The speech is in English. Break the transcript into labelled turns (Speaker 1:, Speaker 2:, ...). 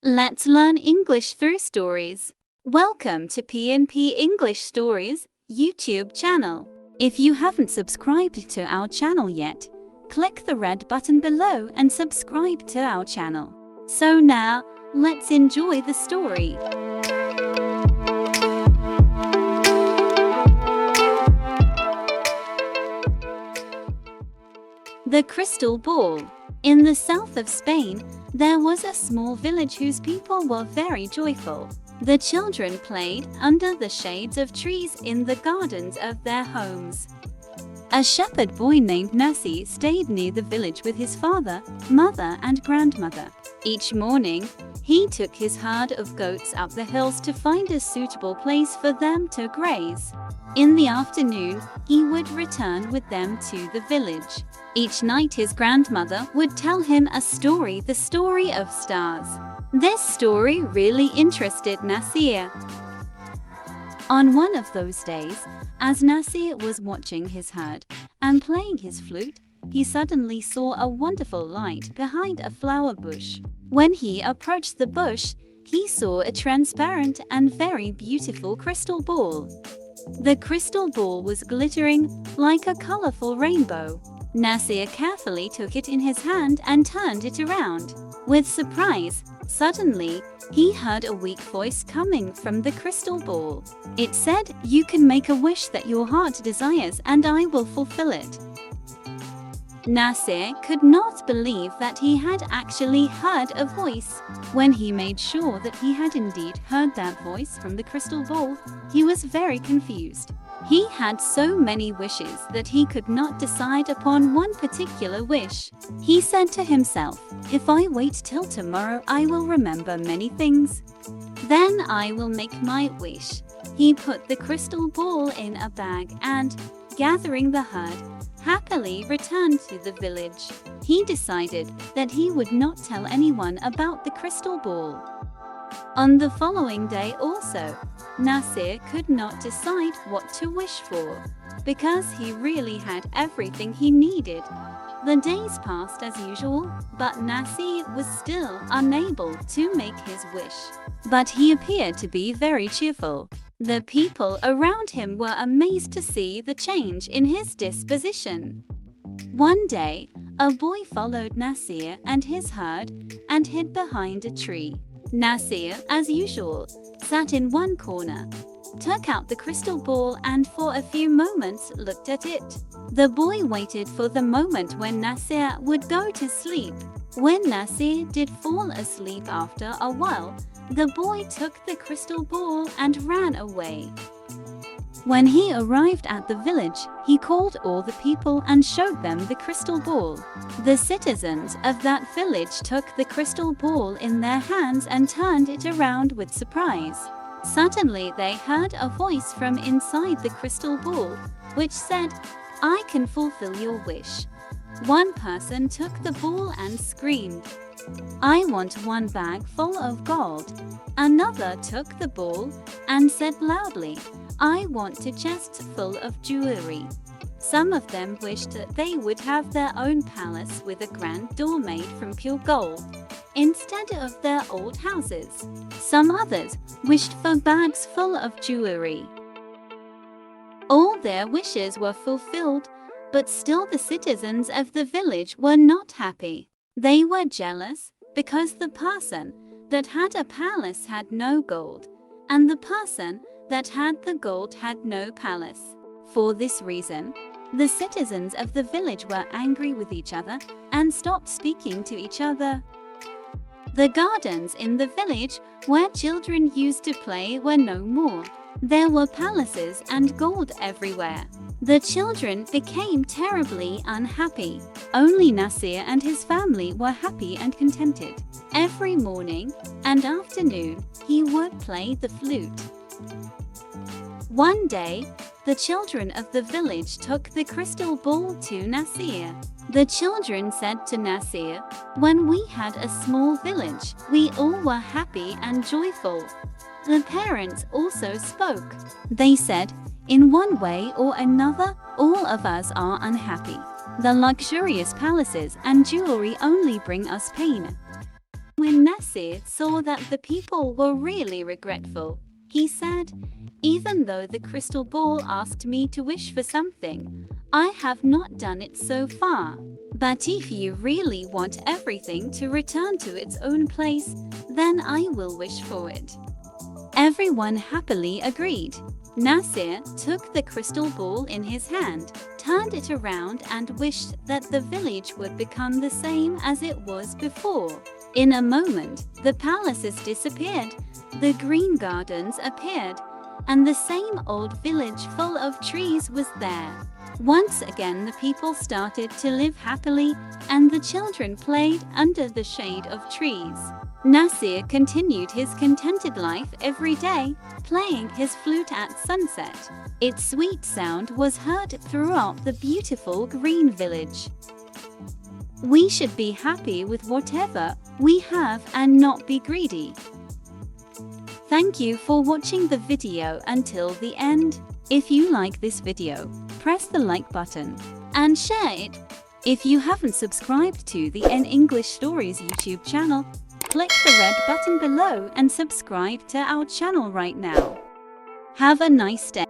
Speaker 1: Let's learn English through stories. Welcome to P&P English Stories YouTube channel. If you haven't subscribed to our channel yet, click the red button below and subscribe to our channel. So now, let's enjoy the story. The Crystal Ball. In the south of Spain, there was a small village whose people were very joyful. The children played under the shades of trees in the gardens of their homes. A shepherd boy named Nasir stayed near the village with his father, mother, and grandmother. Each morning, he took his herd of goats up the hills to find a suitable place for them to graze. In the afternoon, he would return with them to the village. Each night his grandmother would tell him a story, the story of stars. This story really interested Nasir. On one of those days, as Nasir was watching his herd and playing his flute, he suddenly saw a wonderful light behind a flower bush. When he approached the bush, he saw a transparent and very beautiful crystal ball. The crystal ball was glittering like a colorful rainbow. Nasir carefully took it in his hand and turned it around. With surprise, suddenly, he heard a weak voice coming from the crystal ball. It said, "You can make a wish that your heart desires and I will fulfill it." Nasir could not believe that he had actually heard a voice. When he made sure that he had indeed heard that voice from the crystal ball, he was very confused. He had so many wishes that he could not decide upon one particular wish. He said to himself, "If I wait till tomorrow, I will remember many things. Then I will make my wish." He put the crystal ball in a bag and, gathering the herd, happily returned to the village. He decided that he would not tell anyone about the crystal ball. On the following day also, Nasir could not decide what to wish for, because he really had everything he needed. The days passed as usual, but Nasir was still unable to make his wish. But he appeared to be very cheerful. The people around him were amazed to see the change in his disposition. One day, a boy followed Nasir and his herd and hid behind a tree. Nasir, as usual, sat in one corner, took out the crystal ball and for a few moments looked at it. The boy waited for the moment when Nasir would go to sleep. When Nasir did fall asleep after a while, the boy took the crystal ball and ran away. When he arrived at the village, he called all the people and showed them the crystal ball. The citizens of that village took the crystal ball in their hands and turned it around with surprise. Suddenly they heard a voice from inside the crystal ball, which said, "I can fulfill your wish." One person took the ball and screamed, "I want one bag full of gold." Another took the ball and said loudly, "I want a chest full of jewelry." Some of them wished that they would have their own palace with a grand door made from pure gold, instead of their old houses. Some others wished for bags full of jewelry. All their wishes were fulfilled, but still the citizens of the village were not happy. They were jealous because the person that had a palace had no gold, and the person that had the gold had no palace. For this reason, the citizens of the village were angry with each other and stopped speaking to each other. The gardens in the village where children used to play were no more. There were palaces and gold everywhere. The children became terribly unhappy. Only Nasir and his family were happy and contented. Every morning and afternoon, he would play the flute. One day, the children of the village took the crystal ball to Nasir. The children said to Nasir, "When we had a small village, we all were happy and joyful." The parents also spoke. They said, "In one way or another, all of us are unhappy. The luxurious palaces and jewelry only bring us pain. When Nasir saw that the people were really regretful, he said, "Even though the crystal ball asked me to wish for something, I have not done it so far. But if you really want everything to return to its own place, then I will wish for it." Everyone happily agreed. Nasir took the crystal ball in his hand, turned it around and wished that the village would become the same as it was before. In a moment, the palaces disappeared, the green gardens appeared, and the same old village full of trees was there. Once again, the people started to live happily, and the children played under the shade of trees. Nasir continued his contented life every day, playing his flute at sunset. Its sweet sound was heard throughout the beautiful green village. We should be happy with whatever we have and not be greedy. Thank you for watching the video until the end. If you like this video, press the like button and share it. If you haven't subscribed to the English Stories YouTube channel, click the red button below and subscribe to our channel right now. Have a nice day.